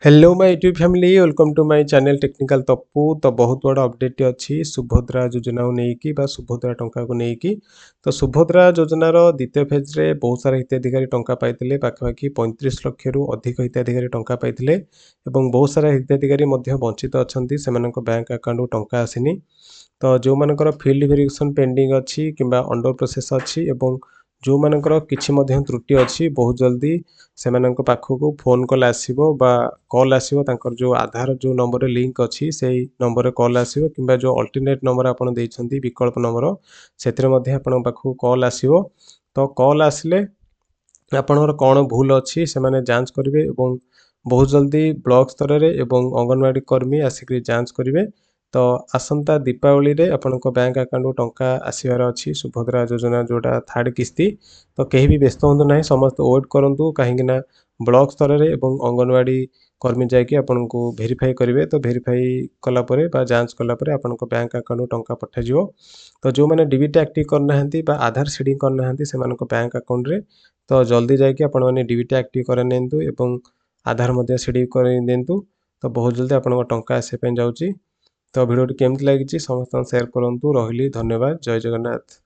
Hello my YouTube family welcome to my channel technical Tappu. तो बहुत बड़ा अपडेट अच्छी सुभद्रा योजना को लेकिन सुभद्रा टंका को लेकिन। तो सुभद्रा योजनार द्वितीय फेज रे बहुत सारा हिताधिकारी टंका पाइले पाखापाखि 35 लाख रु अधिक हिताधिकारी टंका पाइले और बहुत सारा हिताधिकारी वंचित अच्छा से बैंक अकाउंट टंका आसीनी। तो जो मानकर फील्ड वेरिफिकेशन पेंडिंग अच्छी कि अंडर प्रोसेस अच्छी एवं जो मानकर किछि मध्य त्रुटि अच्छी बहुत जल्दी से पाखक फोन कॉल आसीबो बा कॉल आसीबो तांकर जो आधार जो नंबर लिंक अच्छी से नंबर कॉल आसीबो किंबा जो अल्टरनेट नंबर आपन देइछंती विकल्प नंबर सेथिरे मध्ये आपन पाखक कॉल आसीबो। तो कॉल आसिले आपनकर कौन भूल अच्छी से माने जांच करेंगे और बहुत जल्दी ब्लॉक स्तर में एवं अंगनवाड़ी कर्मी आसिक जांच करेंगे। तो आसंता दीपावली रे आपनको बैंक अकाउंट टंका आसबार अच्छी सुभद्रा योजना जोटा थर्ड किस्ती। तो कहीं भी व्यस्त हूँ ना समस्त वेट करूँ कहीं ब्लॉक स्तर में एवं अंगनवाड़ी कर्मी जाकि आपन को भेरीफाई करेंगे। तो भेरीफाई कलापर बा जांच कलापर आपन बैंक अकाउंट टंका पठाଯିବ। तो जो मैंने डीबीटी एक्टिव करना आधार सीडिंग करना से बैंक अकाउंट रे तो जल्दी जाकि आपण मैंने डीबीटी एक्टिव कर एवं आधार मध्य सीडिंग कर दिंतु। तो बहुत जल्दी आपन टंका आसे जाऊँगी। तो वीडियो केमती लगी समस्त शेयर करूँ। रही धन्यवाद। जय जगन्नाथ।